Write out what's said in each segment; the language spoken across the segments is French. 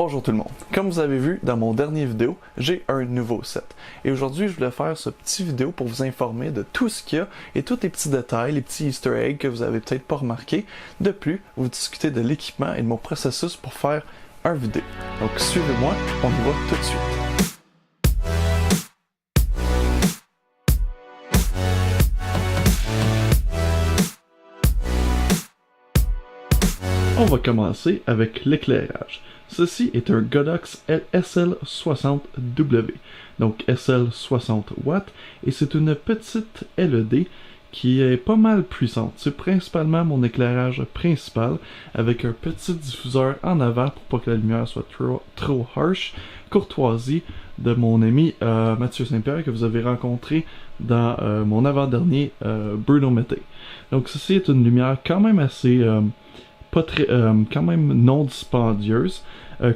Bonjour tout le monde. Comme vous avez vu dans mon dernier vidéo, j'ai un nouveau set. Et aujourd'hui, je voulais faire ce petit vidéo pour vous informer de tout ce qu'il y a et tous les petits détails, les petits easter eggs que vous avez peut-être pas remarqué. De plus, vous discutez de l'équipement et de mon processus pour faire un vidéo. Donc suivez-moi, on y va tout de suite. On va commencer avec l'éclairage. Ceci est un Godox SL60W, donc SL60 watts, et c'est une petite LED qui est pas mal puissante. C'est principalement mon éclairage principal, avec un petit diffuseur en avant pour pas que la lumière soit trop harsh. Courtoisie de mon ami Mathieu Saint-Pierre que vous avez rencontré dans mon avant-dernier Bruno Mété. Donc ceci est une lumière quand même assez... quand même non dispendieuse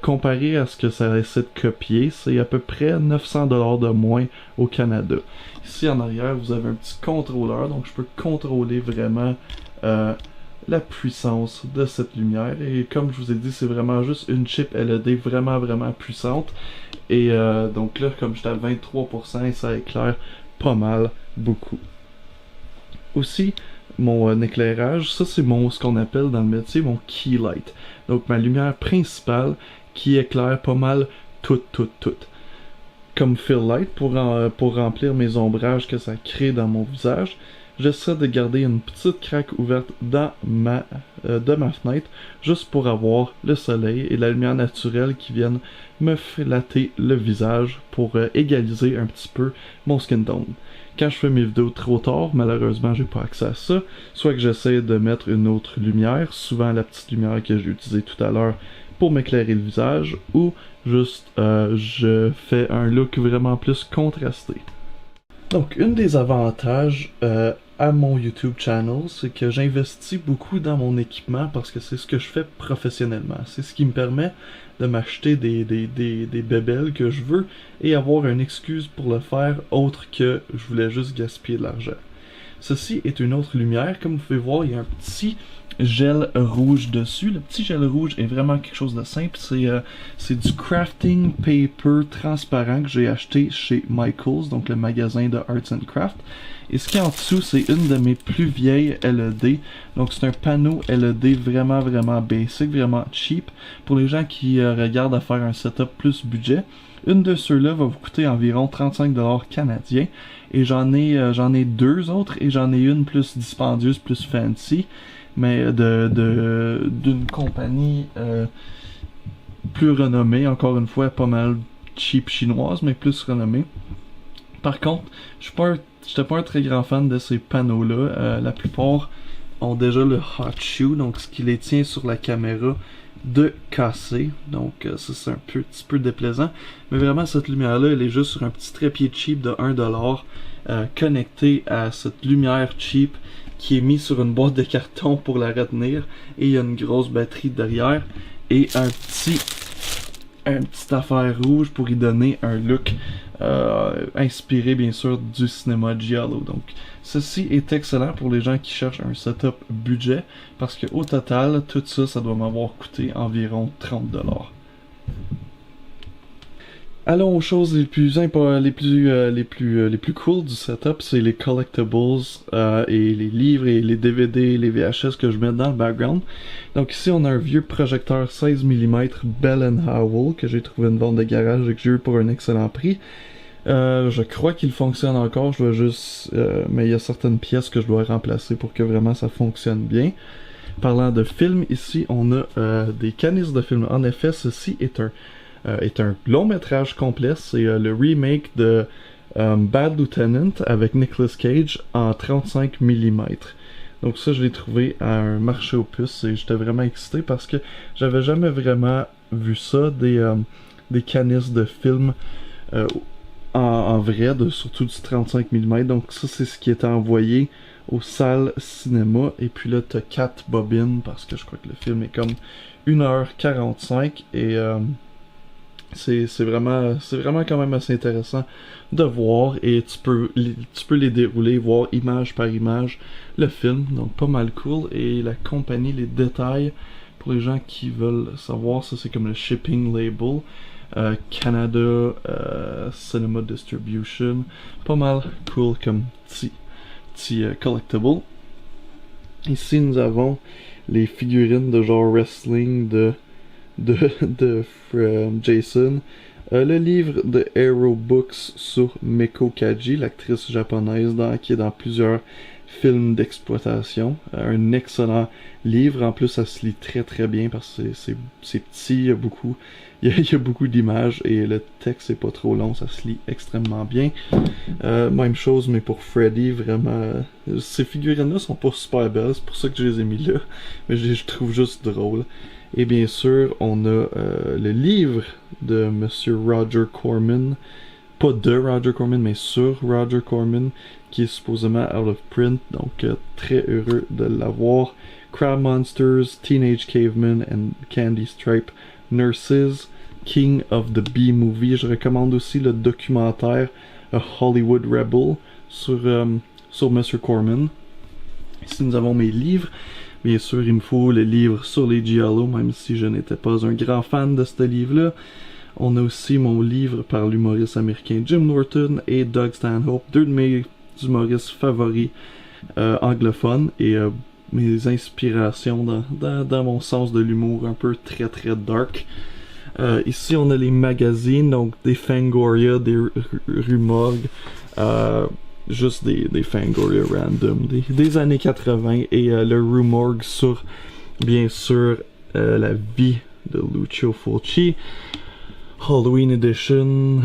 comparé à ce que ça essaie de copier. C'est à peu près 900$ de moins au Canada. Ici en arrière vous avez un petit contrôleur, donc je peux contrôler vraiment la puissance de cette lumière, et comme je vous ai dit, c'est vraiment juste une chip LED vraiment puissante, et donc là comme j'étais à 23% et ça éclaire pas mal beaucoup. Aussi, mon éclairage, ça c'est ce qu'on appelle dans le métier mon key light. Donc ma lumière principale qui éclaire pas mal tout. Comme fill light pour remplir mes ombrages que ça crée dans mon visage. J'essaie de garder une petite craque ouverte de ma fenêtre, juste pour avoir le soleil et la lumière naturelle qui viennent me flatter le visage pour égaliser un petit peu mon skin tone. Quand je fais mes vidéos trop tard, malheureusement j'ai pas accès à ça, soit que j'essaie de mettre une autre lumière, souvent la petite lumière que j'ai utilisée tout à l'heure pour m'éclairer le visage, ou juste je fais un look vraiment plus contrasté. Donc, un des avantages à mon YouTube channel, c'est que j'investis beaucoup dans mon équipement parce que c'est ce que je fais professionnellement. C'est ce qui me permet de m'acheter des bébelles que je veux et avoir une excuse pour le faire autre que je voulais juste gaspiller de l'argent. Ceci est une autre lumière. Comme vous pouvez voir, il y a un petit gel rouge dessus. Le petit gel rouge est vraiment quelque chose de simple. C'est du crafting paper transparent que j'ai acheté chez Michaels, donc le magasin de Arts and Craft. Et ce qui est en dessous, c'est une de mes plus vieilles LED. Donc c'est un panneau LED vraiment basic, vraiment cheap. Pour les gens qui regardent à faire un setup plus budget, une de ceux-là va vous coûter environ 35$ canadiens. Et j'en ai deux autres, et j'en ai une plus dispendieuse, plus fancy, mais d'une compagnie plus renommée, encore une fois pas mal cheap chinoise, mais plus renommée. Par contre, j'étais pas un très grand fan de ces panneaux-là. La plupart ont déjà le hot shoe, donc ce qui les tient sur la caméra de casser. Donc ça c'est un petit peu déplaisant. Mais vraiment cette lumière-là, elle est juste sur un petit trépied cheap de 1$, connecté à cette lumière cheap qui est mis sur une boîte de carton pour la retenir, et il y a une grosse batterie derrière et un petit affaire rouge pour y donner un look inspiré bien sûr du cinéma giallo. Donc ceci est excellent pour les gens qui cherchent un setup budget, parce que au total tout ça, ça doit m'avoir coûté environ 30$. Allons aux choses les plus cool du setup, c'est les collectibles et les livres et les DVD, les VHS que je mets dans le background. Donc ici on a un vieux projecteur 16mm Bell & Howell que j'ai trouvé une vente de garage et que j'ai eu pour un excellent prix. Je crois qu'il fonctionne encore, je dois juste mais il y a certaines pièces que je dois remplacer pour que vraiment ça fonctionne bien. Parlant de films, ici on a des canisses de films. En effet, ceci est un long métrage complet. C'est le remake de Bad Lieutenant avec Nicolas Cage en 35mm. Donc ça, je l'ai trouvé à un marché aux puces et j'étais vraiment excité parce que j'avais jamais vraiment vu ça, des canisses de films en vrai, surtout du 35mm. Donc ça, c'est ce qui était envoyé aux salles cinéma. Et puis là, t'as 4 bobines parce que je crois que le film est comme 1h45 et... c'est vraiment quand même assez intéressant de voir, et tu peux les dérouler, voir image par image le film, donc pas mal cool. Et la compagnie, les détails Pour les gens qui veulent savoir, ça c'est comme le shipping label. Canada Cinema Distribution. Pas mal cool comme petit collectible. Ici nous avons les figurines de genre wrestling de Jason. Le livre de Hero Books sur Meiko Kaji, l'actrice japonaise qui est dans plusieurs films d'exploitation. Un excellent livre. En plus, ça se lit très très bien parce que c'est petit, il y a beaucoup d'images et le texte est pas trop long, ça se lit extrêmement bien. Même chose, mais pour Freddy, vraiment, ces figurines-là sont pas super belles, c'est pour ça que je les ai mis là, mais je trouve juste drôle. Et bien sûr, on a le livre de Monsieur Roger Corman, pas de Roger Corman, mais sur Roger Corman, qui est supposément out of print, donc très heureux de l'avoir. Crab Monsters, Teenage Caveman and Candy Stripe Nurses, King of the B-Movie. Je recommande aussi le documentaire A Hollywood Rebel sur Monsieur Corman. Ici nous avons mes livres. Bien sûr, il me faut le livre sur les Giallo, même si je n'étais pas un grand fan de ce livre-là. On a aussi mon livre par l'humoriste américain Jim Norton et Doug Stanhope, deux de mes humoristes favoris anglophones et mes inspirations dans mon sens de l'humour un peu très très dark. Ici on a les magazines, donc des Fangoria, des Rumog, juste des Fangoria random des années 80 et le Rumorg sur bien sûr la vie de Lucio Fulci. Halloween Edition,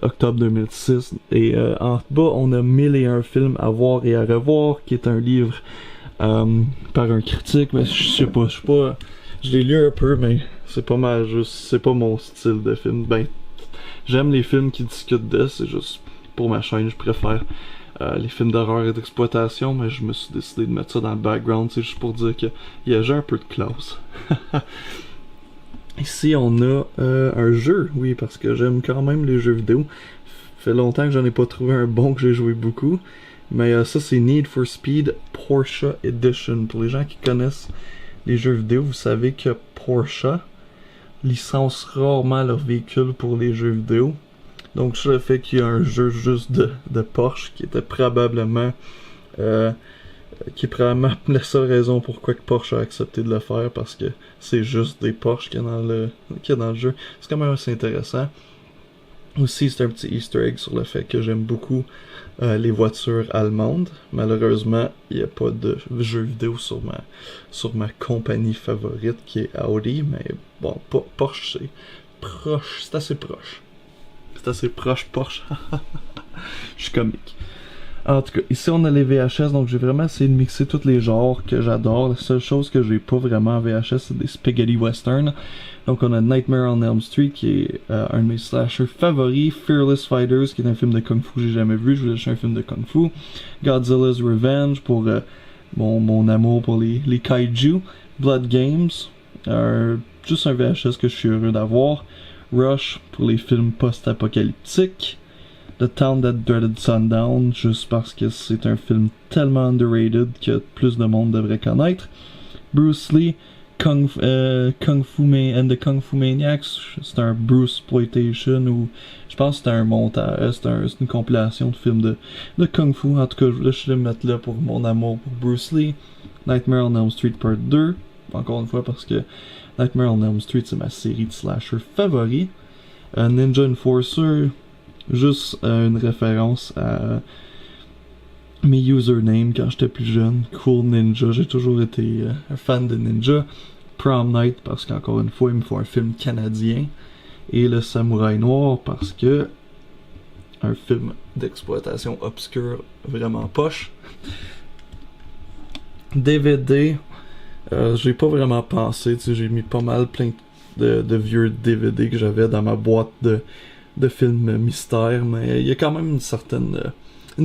octobre 2006, et en bas on a 1001 films à voir et à revoir, qui est un livre par un critique, mais je sais pas, je l'ai lu un peu, mais c'est pas mal juste, c'est pas mon style de film. Ben, j'aime les films qui discutent de, c'est juste pour ma chaîne, je préfère les films d'horreur et d'exploitation, mais je me suis décidé de mettre ça dans le background, c'est juste pour dire que j'ai un peu de classe. Ici, on a un jeu, oui, parce que j'aime quand même les jeux vidéo. Fait longtemps que j'en ai pas trouvé un bon que j'ai joué beaucoup. Mais ça, c'est Need for Speed Porsche Edition. Pour les gens qui connaissent les jeux vidéo, vous savez que Porsche licence rarement leur véhicule pour les jeux vidéo. Donc, ça le fait qu'il y a un jeu juste de Porsche qui était probablement... qui est probablement la seule raison pourquoi que Porsche a accepté de le faire, parce que c'est juste des Porsche qu'il y a dans le jeu. C'est quand même assez intéressant. Aussi, c'est un petit easter egg sur le fait que j'aime beaucoup les voitures allemandes. Malheureusement, il n'y a pas de jeu vidéo sur ma compagnie favorite qui est Audi, mais bon, Porsche c'est proche, c'est assez proche. C'est assez proche Porsche. Je suis comique. En tout cas, ici on a les VHS, donc j'ai vraiment essayé de mixer tous les genres que j'adore. La seule chose que j'ai pas vraiment en VHS, c'est des spaghetti western. Donc on a Nightmare on Elm Street, qui est un de mes slashers favoris. Fearless Fighters, qui est un film de Kung Fu que j'ai jamais vu, je voulais acheter un film de Kung Fu. Godzilla's Revenge, pour mon amour pour les kaiju. Blood Games, juste un VHS que je suis heureux d'avoir. Rush, pour les films post-apocalyptiques. The Town That Dreaded Sundown, juste parce que c'est un film tellement underrated que plus de monde devrait connaître. Bruce Lee, Kung Fu and the Kung Fu Maniacs, c'est un Bruce exploitation, ou je pense que c'est un montage, c'est une compilation de films de Kung Fu. En tout cas, je voulais le mettre là pour mon amour pour Bruce Lee. Nightmare on Elm Street Part 2, encore une fois parce que Nightmare on Elm Street c'est ma série de slasher favori. Ninja Enforcer, juste une référence à mes usernames quand j'étais plus jeune. Cool Ninja, j'ai toujours été un fan de Ninja. Prom Night, parce qu'encore une fois, il me faut un film canadien. Et Le Samouraï Noir, parce que un film d'exploitation obscure, vraiment poche. DVD, j'ai pas vraiment pensé, j'ai mis pas mal plein de vieux DVD que j'avais dans ma boîte de films mystères, mais il y a quand même une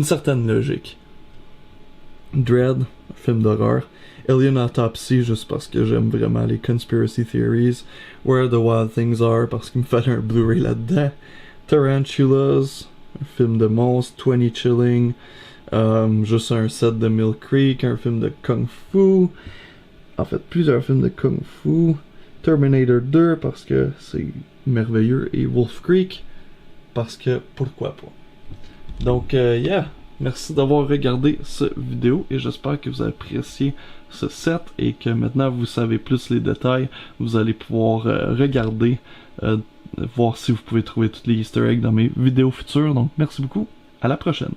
certaine logique. Dread, film d'horreur. Alien Autopsy, juste parce que j'aime vraiment les conspiracy theories. Where the Wild Things Are, parce qu'il me fallait un Blu-ray là-dedans. Tarantulas, un film de monstres. 20 Chilling, juste un set de Mill Creek, un film de Kung Fu. en fait plusieurs films de Kung Fu, Terminator 2 parce que c'est merveilleux et Wolf Creek parce que pourquoi pas. Donc yeah, merci d'avoir regardé cette vidéo et j'espère que vous avez apprécié ce set et que maintenant vous savez plus les détails, vous allez pouvoir regarder, voir si vous pouvez trouver tous les easter eggs dans mes vidéos futures. Donc merci beaucoup, à la prochaine.